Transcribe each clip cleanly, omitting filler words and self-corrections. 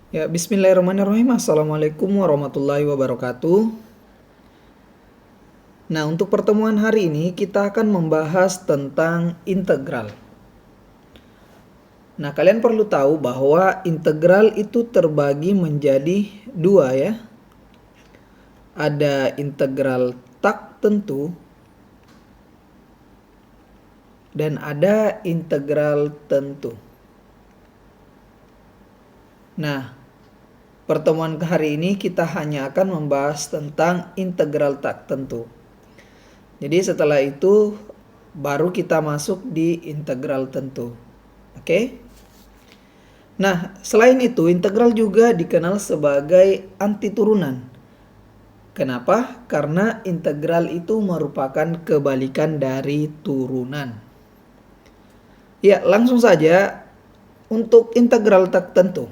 Ya, bismillahirrahmanirrahim. Assalamualaikum warahmatullahi wabarakatuh. Nah, untuk pertemuan hari ini kita akan membahas tentang integral. Nah, kalian perlu tahu bahwa integral itu terbagi menjadi dua ya. Ada integral tak tentu dan ada integral tentu. Nah, pertemuan hari ini kita hanya akan membahas tentang integral tak tentu. Jadi setelah itu baru kita masuk di integral tentu. Oke? Nah, selain itu integral juga dikenal sebagai antiturunan. Kenapa? Karena integral itu merupakan kebalikan dari turunan. Ya, langsung saja untuk integral tak tentu.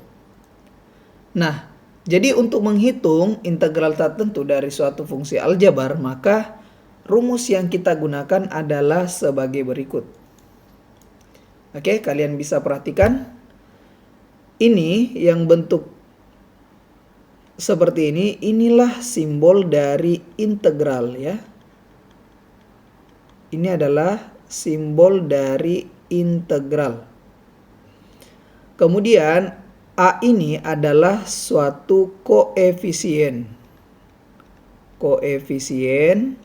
Nah, jadi untuk menghitung integral tak tentu dari suatu fungsi aljabar, maka rumus yang kita gunakan adalah sebagai berikut. Oke, kalian bisa perhatikan. Ini yang bentuk seperti ini, inilah simbol dari integral ya. Ini adalah simbol dari integral. Kemudian A ini adalah suatu koefisien. Koefisien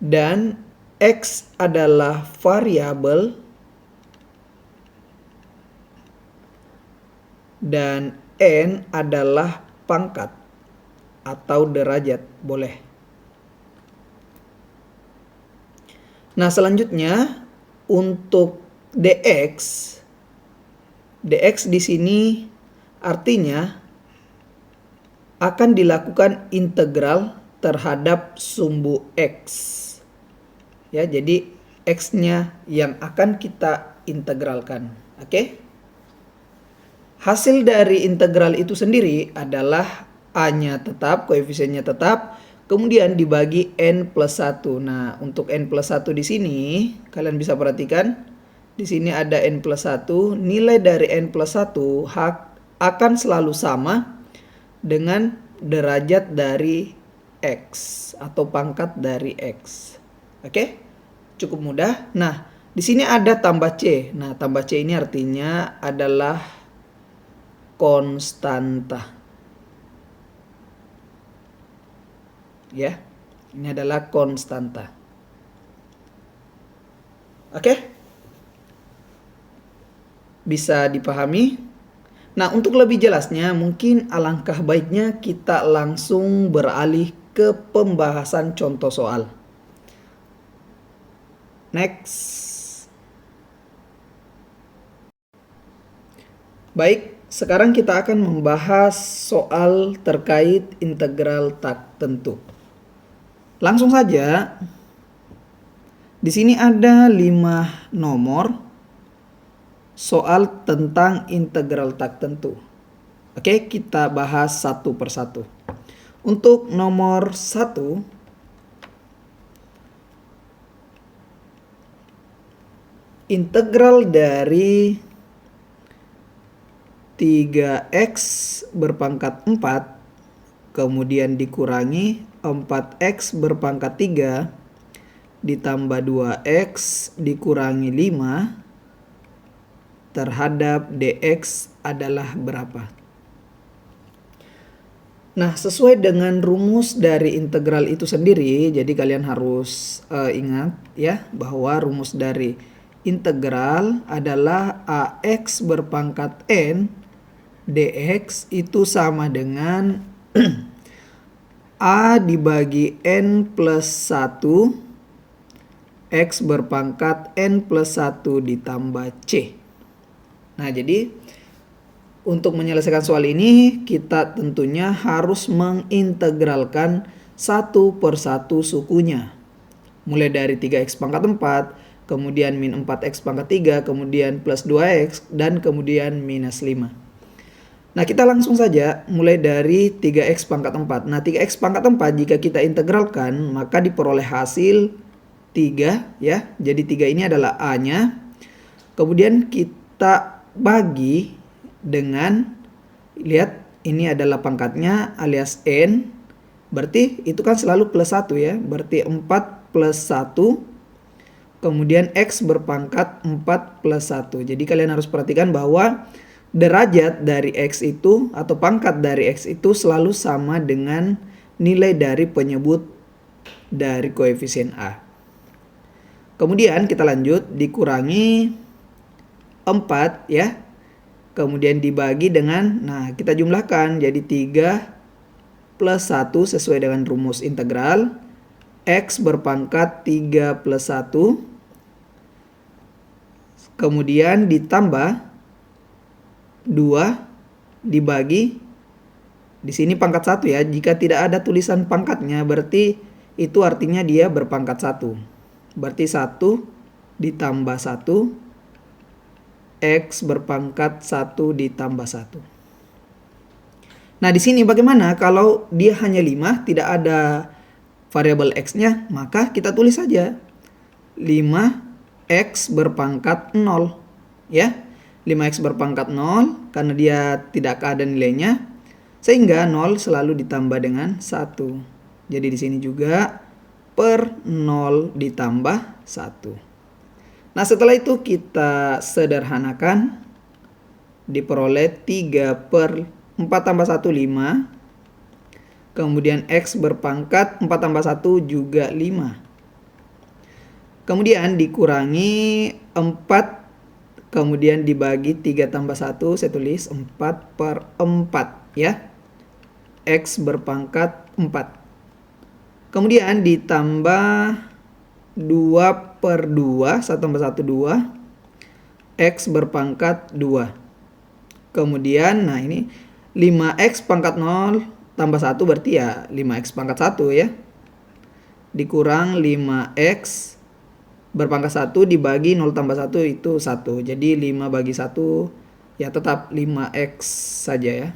dan X adalah variabel dan N adalah pangkat atau derajat, boleh. Nah, selanjutnya untuk dx di sini artinya akan dilakukan integral terhadap sumbu X. Ya, jadi X-nya yang akan kita integralkan. Oke? Hasil dari integral itu sendiri adalah A-nya tetap, koefisiennya tetap, kemudian dibagi N plus 1. Nah, untuk N plus 1 di sini, kalian bisa perhatikan, di sini ada N plus 1, nilai dari N plus 1 akan selalu sama dengan derajat dari X atau pangkat dari X. Oke? Cukup mudah. Nah, di sini ada tambah C. Nah, tambah C ini artinya adalah konstanta. Ya, ini adalah konstanta. Oke? Bisa dipahami? Nah, untuk lebih jelasnya mungkin alangkah baiknya kita langsung beralih ke pembahasan contoh soal. Next. Baik, sekarang kita akan membahas soal terkait integral tak tentu. Langsung saja. Di sini ada 5 nomor soal tentang integral tak tentu. Oke, kita bahas satu persatu. Untuk nomor 1, integral dari 3x berpangkat 4 kemudian dikurangi 4x berpangkat 3 ditambah 2x dikurangi 5 terhadap dx adalah berapa? Nah, sesuai dengan rumus dari integral itu sendiri, jadi kalian harus ingat ya bahwa rumus dari integral adalah ax berpangkat n dx itu sama dengan A dibagi N plus 1 X berpangkat N plus 1 ditambah C. Nah, jadi untuk menyelesaikan soal ini kita tentunya harus mengintegralkan satu persatu sukunya. Mulai dari 3x pangkat 4, kemudian min 4x pangkat 3, kemudian plus 2x, dan kemudian minus 5. Nah, kita langsung saja mulai dari 3x pangkat 4. Nah, 3x pangkat 4 jika kita integralkan, maka diperoleh hasil 3 ya. Jadi 3 ini adalah A-nya. Kemudian kita bagi dengan Lihat, ini adalah pangkatnya alias N. Berarti itu kan selalu plus 1 ya. Berarti 4 plus 1. Kemudian X berpangkat 4 plus 1. Jadi kalian harus perhatikan bahwa derajat dari X itu atau pangkat dari X itu selalu sama dengan nilai dari penyebut dari koefisien A. Kemudian kita lanjut, dikurangi 4 ya. Kemudian dibagi dengan, nah kita jumlahkan jadi 3 plus 1 sesuai dengan rumus integral. X berpangkat 3 plus 1. Kemudian ditambah 2 dibagi, di sini pangkat 1 ya. Jika tidak ada tulisan pangkatnya berarti itu artinya dia berpangkat 1. Berarti 1 ditambah 1. X berpangkat 1 ditambah 1. Nah, di sini bagaimana kalau dia hanya 5, tidak ada variabel X-nya, maka kita tulis saja 5X berpangkat 0 ya. 5X berpangkat 0 karena dia tidak ada nilainya, sehingga 0 selalu ditambah dengan 1. Jadi di sini juga per 0 ditambah 1. Nah, setelah itu kita sederhanakan, diperoleh 3 per 4 tambah 1, 5. Kemudian X berpangkat 4 tambah 1 juga 5. Kemudian dikurangi 4. Kemudian dibagi 3 tambah 1, saya tulis 4 per 4 ya. X berpangkat 4. Kemudian ditambah 2 per 2, 1 tambah 1, 2. X berpangkat 2. Kemudian, nah ini 5X pangkat 0 tambah 1 berarti ya 5X pangkat 1 ya. Dikurang 5X berpangkat 1 dibagi 0 tambah 1 itu 1. Jadi 5 bagi 1 ya tetap 5X saja ya.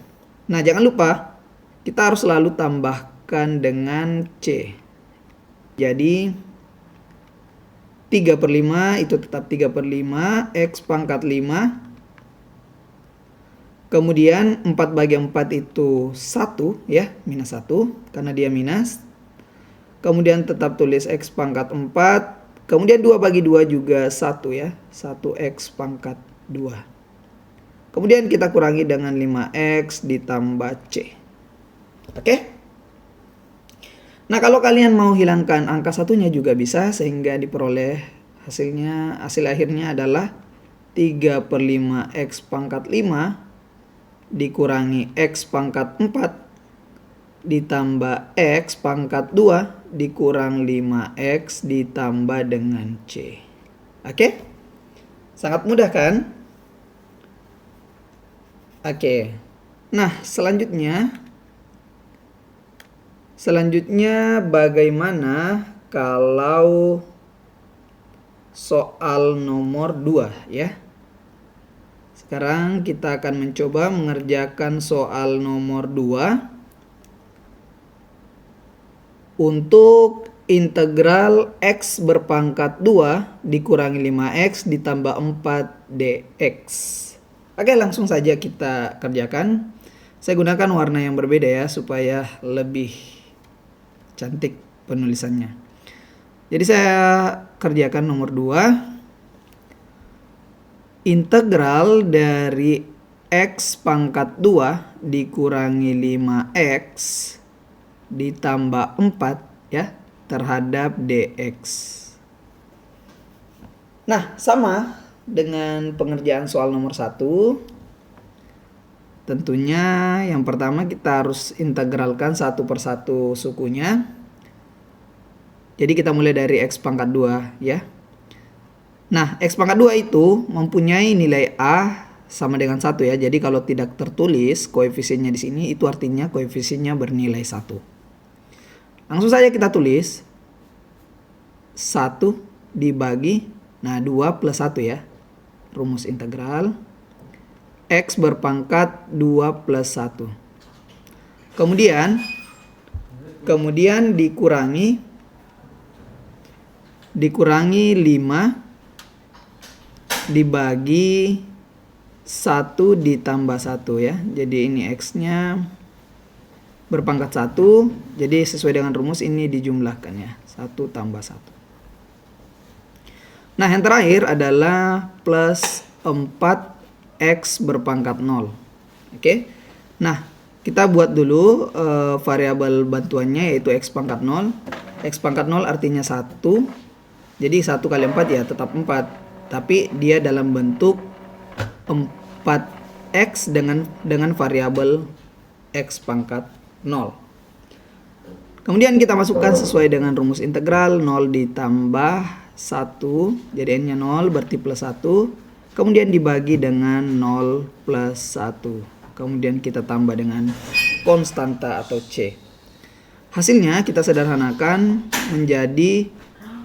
Nah, jangan lupa kita harus selalu tambahkan dengan C. Jadi 3 per 5 itu tetap 3 per 5, X pangkat 5. Kemudian 4 bagi 4 itu 1 ya, minus 1 karena dia minus. Kemudian tetap tulis X pangkat 4. Kemudian 2 bagi 2 juga 1 ya, 1X pangkat 2. Kemudian kita kurangi dengan 5X ditambah C. Oke? Nah, kalau kalian mau hilangkan angka satunya juga bisa, sehingga diperoleh hasil akhirnya adalah 3 per 5X pangkat 5 dikurangi X pangkat 4 ditambah X pangkat 2 dikurang 5X ditambah dengan C. Oke? Sangat mudah kan? Oke. Nah, Selanjutnya bagaimana kalau soal nomor 2 ya. Sekarang kita akan mencoba mengerjakan soal nomor 2 untuk integral X berpangkat 2 dikurangi 5X ditambah 4 dx. Oke, langsung saja kita kerjakan. Saya gunakan warna yang berbeda ya supaya lebih cantik penulisannya. Jadi saya kerjakan nomor 2. Integral dari X pangkat 2 dikurangi 5X ditambah 4 ya terhadap dx. Nah, sama dengan pengerjaan soal nomor 1. Tentunya yang pertama kita harus integralkan satu persatu sukunya. Jadi kita mulai dari X pangkat 2 ya. Nah, X pangkat 2 itu mempunyai nilai A sama dengan 1 ya. Jadi kalau tidak tertulis koefisiennya di sini, itu artinya koefisiennya bernilai 1. Langsung saja kita tulis 1 dibagi, nah 2 plus 1 ya. Rumus integral. X berpangkat 2 plus 1. Kemudian dikurangi 5 dibagi 1 ditambah 1 ya. Jadi ini X-nya berpangkat 1. Jadi sesuai dengan rumus ini dijumlahkan ya. 1 tambah 1. Nah, yang terakhir adalah plus 4X berpangkat 0. Oke. Nah, kita buat dulu variabel bantuannya yaitu X pangkat 0. X pangkat 0 artinya 1. Jadi 1 kali 4 ya tetap 4. Tapi dia dalam bentuk 4X dengan variabel X pangkat 0. Kemudian kita masukkan sesuai dengan rumus integral 0 ditambah 1. Jadi N-nya 0 berarti plus 1. Kemudian dibagi dengan 0 plus 1. Kemudian kita tambah dengan konstanta atau C. Hasilnya kita sederhanakan menjadi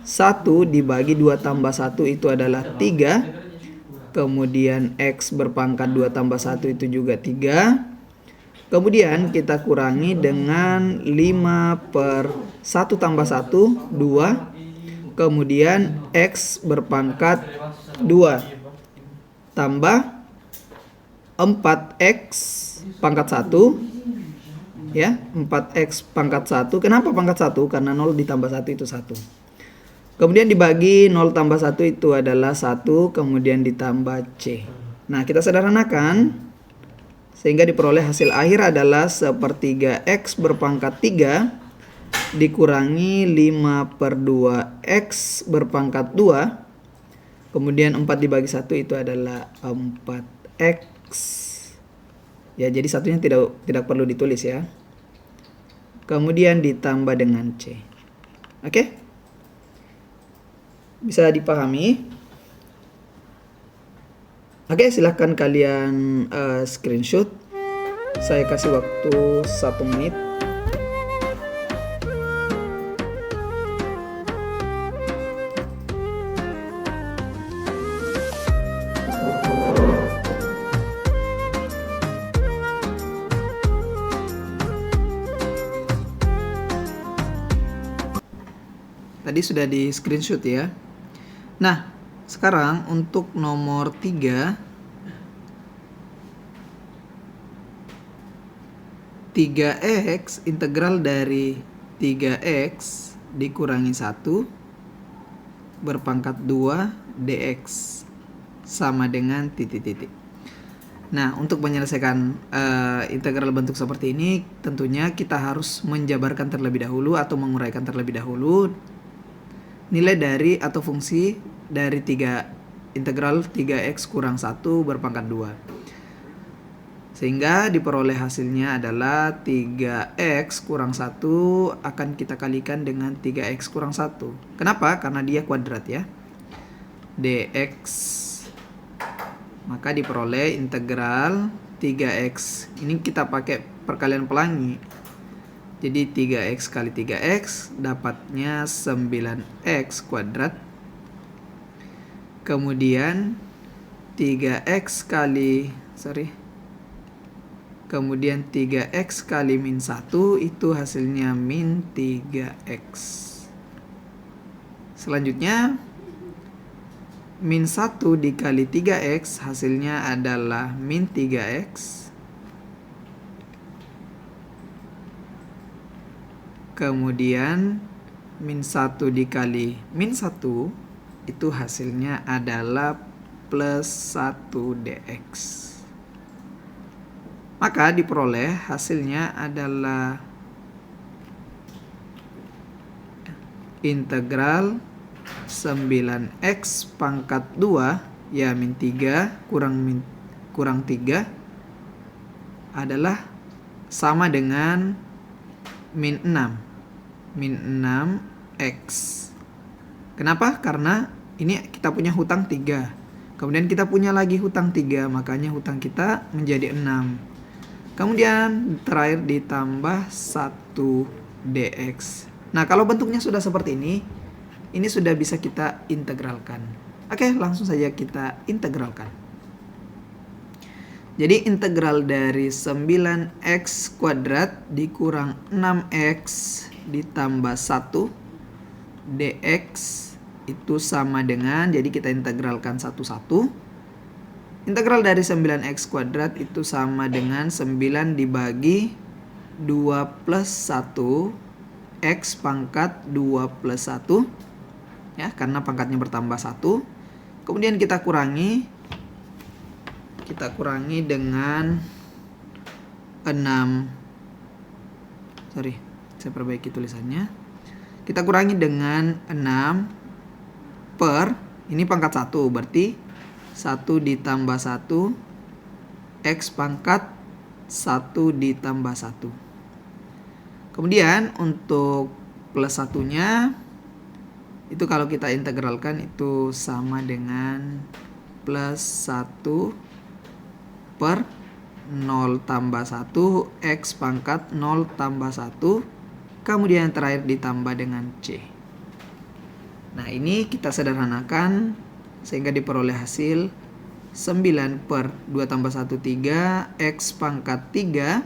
1 dibagi 2 tambah 1 itu adalah 3. Kemudian X berpangkat 2 tambah 1 itu juga 3. Kemudian kita kurangi dengan 5 per 1 tambah 1, 2. Kemudian X berpangkat 2 tambah 4X pangkat 1. Ya, 4X pangkat 1. Kenapa pangkat 1? Karena 0 ditambah 1 itu 1. Kemudian dibagi 0 tambah 1 itu adalah 1. Kemudian ditambah C. Nah, kita sederhanakan sehingga diperoleh hasil akhir adalah 1/3 X berpangkat 3 dikurangi 5 per 2 X berpangkat 2. Kemudian 4 dibagi 1 itu adalah 4X. Ya, jadi satunya tidak perlu ditulis ya. Kemudian ditambah dengan C. Oke? Bisa dipahami? Oke, silahkan kalian screenshot. Saya kasih waktu 1 menit. Tadi sudah di screenshot ya. Nah, sekarang untuk nomor 3, 3X integral dari 3X dikurangi 1 berpangkat 2 dx sama dengan titik-titik. Nah, untuk menyelesaikan integral bentuk seperti ini, tentunya kita harus menjabarkan terlebih dahulu atau menguraikan terlebih dahulu nilai dari atau fungsi dari integral 3x kurang 1 berpangkat 2. Sehingga diperoleh hasilnya adalah 3x kurang 1 akan kita kalikan dengan 3x kurang 1. Kenapa? Karena dia kuadrat ya. Dx. Maka diperoleh integral 3x. Ini kita pakai perkalian pelangi. Jadi 3x kali 3x dapatnya 9x kuadrat. Kemudian 3x kali Kemudian 3x kali min 1 itu hasilnya min 3x. Selanjutnya min 1 dikali 3x hasilnya adalah min 3x. Kemudian min 1 dikali min 1 itu hasilnya adalah plus 1 dx. Maka diperoleh hasilnya adalah integral 9x pangkat 2 ya min 3 kurang 3 adalah sama dengan min 6x. Kenapa? Karena ini kita punya hutang 3. Kemudian kita punya lagi hutang 3, makanya hutang kita menjadi 6. Kemudian terakhir ditambah 1 dx. Nah, kalau bentuknya sudah seperti ini sudah bisa kita integralkan. Oke, langsung saja kita integralkan. Jadi integral dari 9x kuadrat dikurang 6x ditambah 1 dx itu sama dengan, jadi kita integralkan satu-satu. Integral dari 9x kuadrat itu sama dengan 9 dibagi 2 plus 1 x pangkat 2 plus 1 ya, karena pangkatnya bertambah 1. Kemudian kita kurangi dengan 6. Saya perbaiki tulisannya. Kita kurangi dengan 6 per, ini pangkat 1, berarti 1 ditambah 1 x pangkat 1 ditambah 1. Kemudian untuk plus 1-nya itu kalau kita integralkan itu sama dengan plus 1 per 0 tambah 1 x pangkat 0 tambah 1. Kemudian yang terakhir ditambah dengan C. Nah, ini kita sederhanakan sehingga diperoleh hasil 9 per 2 tambah 1 3 x pangkat 3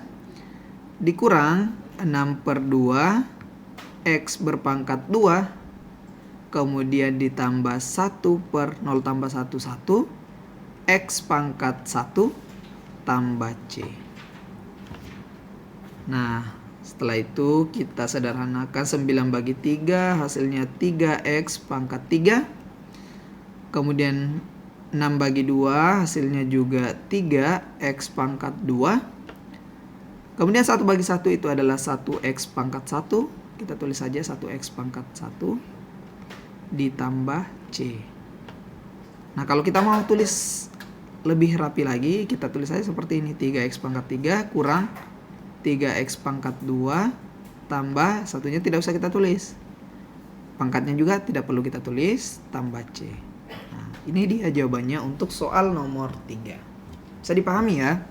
dikurang 6 per 2 x berpangkat 2 kemudian ditambah 1 per 0 tambah 1 1 x pangkat 1 tambah C. Nah, setelah itu kita sederhanakan 9 bagi 3 hasilnya 3x pangkat 3. Kemudian 6 bagi 2 hasilnya juga 3x pangkat 2. Kemudian 1 bagi 1 itu adalah 1x pangkat 1. Kita tulis saja 1x pangkat 1 ditambah C. Nah, kalau kita mau tulis lebih rapi lagi, kita tulis saja seperti ini. 3x pangkat 3 kurang 3x pangkat 2 tambah satunya tidak usah kita tulis. Pangkatnya juga tidak perlu kita tulis, tambah C. Nah, ini dia jawabannya untuk soal nomor 3. Bisa dipahami ya?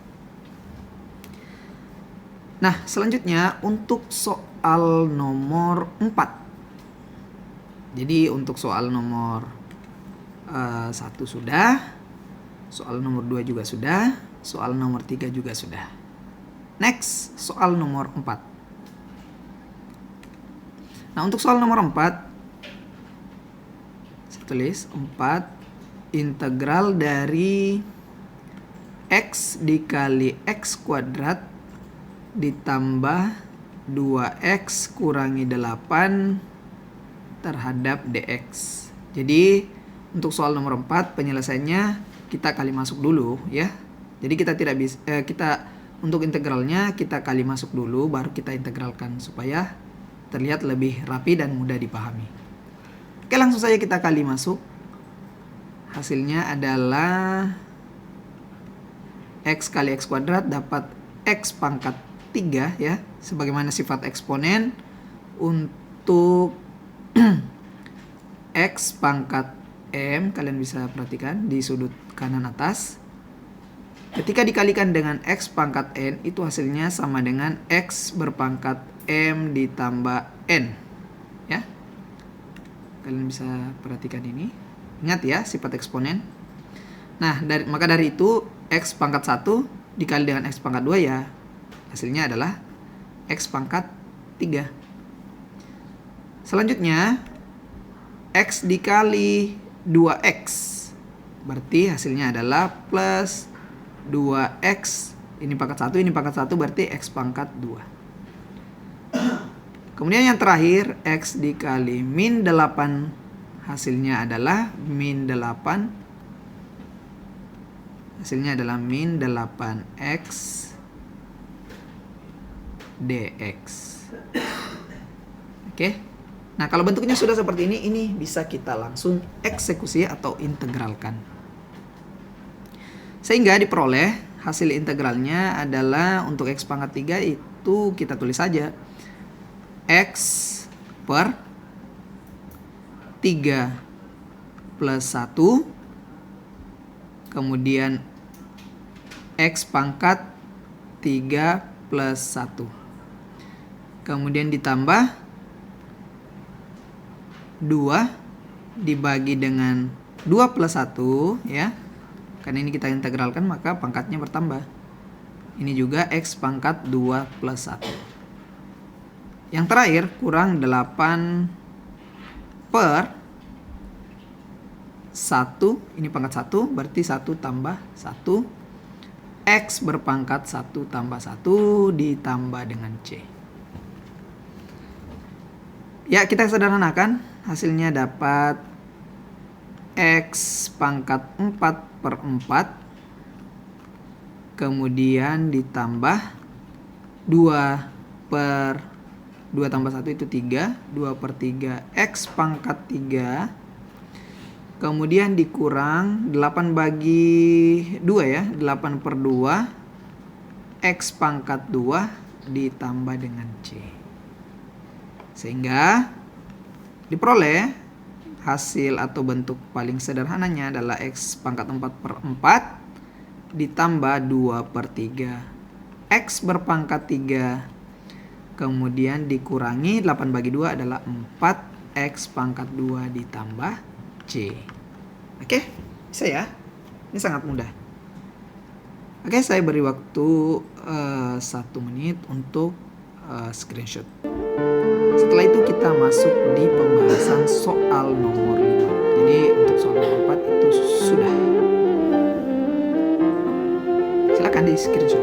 Nah, selanjutnya untuk soal nomor 4. Jadi untuk soal nomor 1 sudah, soal nomor 2 juga sudah, soal nomor 3 juga sudah. Next, soal nomor 4. Nah, untuk soal nomor 4, saya tulis 4 integral dari x dikali x kuadrat ditambah 2x kurangi 8 terhadap dx. Jadi untuk soal nomor 4 penyelesaiannya kita kali masuk dulu ya. Jadi kita tidak bisa untuk integralnya kita kali masuk dulu baru kita integralkan supaya terlihat lebih rapi dan mudah dipahami. Oke, langsung saja kita kali masuk. Hasilnya adalah x kali x kuadrat dapat x pangkat 3 ya, sebagaimana sifat eksponen. Untuk x pangkat m, kalian bisa perhatikan di sudut kanan atas. Ketika dikalikan dengan x pangkat n, itu hasilnya sama dengan x berpangkat m ditambah n. Ya. Kalian bisa perhatikan ini. Ingat ya, sifat eksponen. Nah, maka dari itu x pangkat 1 dikali dengan x pangkat 2 ya, hasilnya adalah x pangkat 3. Selanjutnya, x dikali 2x. Berarti hasilnya adalah plus 2x. Ini pangkat 1, ini pangkat 1 berarti x pangkat 2. Kemudian yang terakhir, x dikali min 8. Hasilnya adalah min 8. Hasilnya adalah min 8x dx. Oke. Nah, kalau bentuknya sudah seperti ini bisa kita langsung eksekusi atau integralkan. Sehingga diperoleh hasil integralnya adalah untuk x pangkat 3 itu kita tulis saja x per 3 plus 1 kemudian x pangkat 3 plus 1 kemudian ditambah 2 dibagi dengan 2 plus 1 ya, karena ini kita integralkan maka pangkatnya bertambah. Ini juga x pangkat 2 plus 1. Yang terakhir kurang 8 per 1, ini pangkat 1, berarti 1 tambah 1. X berpangkat 1 tambah 1 ditambah dengan C. Ya, kita sederhanakan. Hasilnya dapat X pangkat 4/4. Kemudian ditambah 2 tambah 1 itu 3. 2/3 X pangkat 3. Kemudian dikurang 8 bagi 2 ya. 8/2 X pangkat 2 ditambah dengan C. Sehingga diperoleh hasil atau bentuk paling sederhananya adalah X pangkat 4/4 ditambah 2/3 X berpangkat 3. Kemudian dikurangi 8 bagi 2 adalah 4 X pangkat 2 ditambah C. Oke, bisa ya? Ini sangat mudah. Oke, saya beri waktu 1 menit untuk screenshot. Setelah itu kita masuk di pembahasan soal nomor 5. Jadi untuk soal nomor 4 itu sudah. Silakan di screenshot.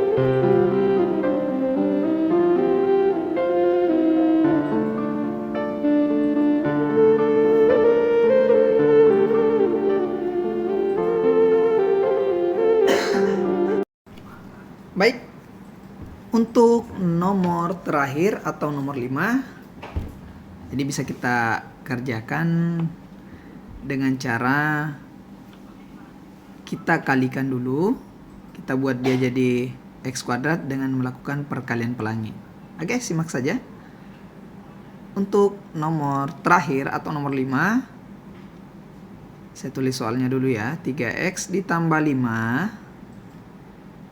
Baik, untuk nomor terakhir atau nomor 5, jadi bisa kita kerjakan dengan cara kita kalikan dulu. Kita buat dia jadi X kuadrat dengan melakukan perkalian pelangi. Oke, simak saja. Untuk nomor terakhir atau nomor 5, saya tulis soalnya dulu ya. 3X ditambah 5.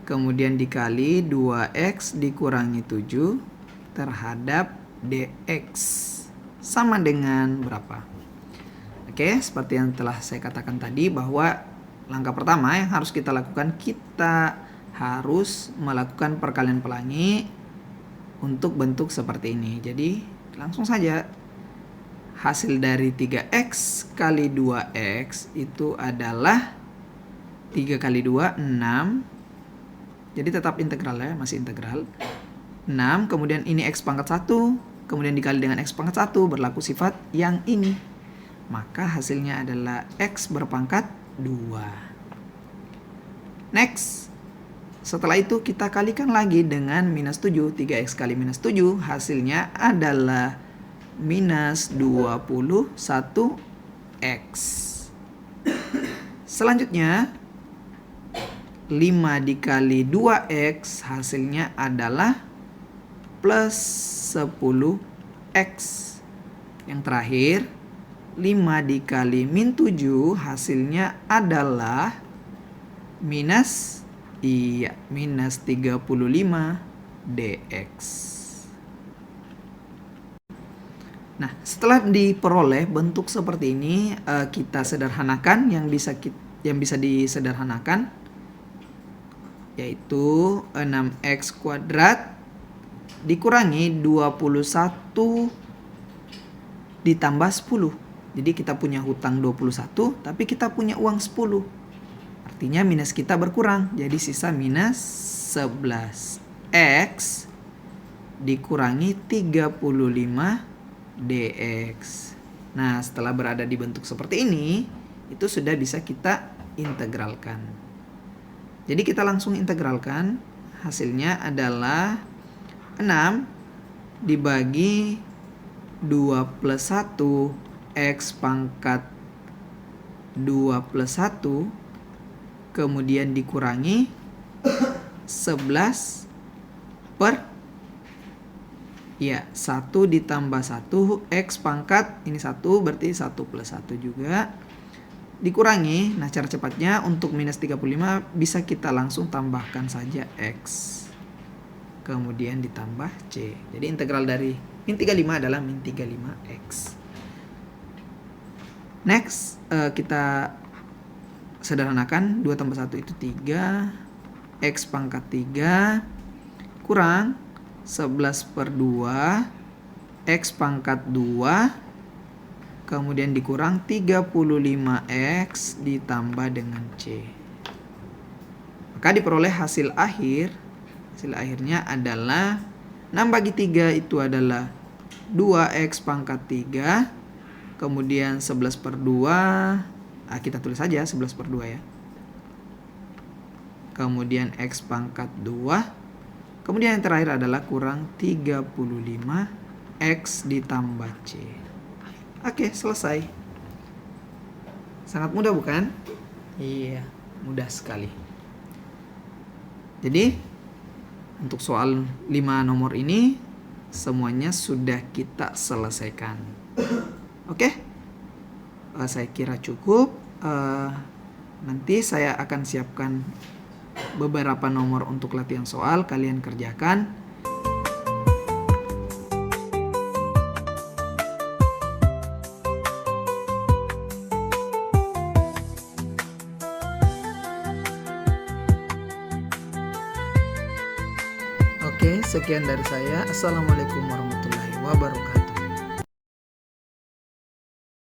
Kemudian dikali 2X dikurangi 7 terhadap DX. Sama dengan berapa? Oke, seperti yang telah saya katakan tadi bahwa langkah pertama yang harus kita lakukan, kita harus melakukan perkalian pelangi untuk bentuk seperti ini. Jadi langsung saja hasil dari 3X kali 2X itu adalah 3 kali 2, 6. Jadi tetap integral ya, masih integral. 6, kemudian ini X pangkat 1, kemudian dikali dengan X pangkat 1, berlaku sifat yang ini. Maka hasilnya adalah X berpangkat 2. Next. Setelah itu kita kalikan lagi dengan minus 7. 3X kali minus 7 hasilnya adalah minus 21X. Selanjutnya 5 dikali 2X hasilnya adalah plus 10X. Yang terakhir 5 dikali min 7 hasilnya adalah minus 35 dx. Nah, setelah diperoleh bentuk seperti ini, kita sederhanakan yang bisa disederhanakan, yaitu 6x kuadrat dikurangi 21 ditambah 10. Jadi kita punya hutang 21, tapi kita punya uang 10. Artinya minus kita berkurang, jadi sisa minus 11x dikurangi 35 dx. Nah, setelah berada di bentuk seperti ini, itu sudah bisa kita integralkan. Jadi kita langsung integralkan, hasilnya adalah 6 dibagi 2 plus 1 X pangkat 2 plus 1, kemudian dikurangi 11 per 1 ditambah 1 X pangkat, ini 1 berarti 1 plus 1 juga, dikurangi. Nah, cara cepatnya untuk minus 35 bisa kita langsung tambahkan saja X, kemudian ditambah C. Jadi integral dari min 35 adalah min 35X. Next, kita sederhanakan. 2 tambah 1 itu 3, X pangkat 3 kurang 11 per 2 X pangkat 2, kemudian dikurang 35X ditambah dengan C. Maka diperoleh hasil akhirnya adalah 6/3 itu adalah 2X pangkat 3, kemudian 11/2, kita tulis saja 11/2 ya. Kemudian X pangkat 2, kemudian yang terakhir adalah kurang 35X ditambah C. Oke, selesai. Sangat mudah bukan? Iya, mudah sekali. Jadi, untuk soal 5 nomor ini semuanya sudah kita selesaikan. Oke? Saya kira cukup. Nanti saya akan siapkan beberapa nomor untuk latihan soal, kalian kerjakan. Oke, sekian dari saya. Assalamualaikum warahmatullahi wabarakatuh.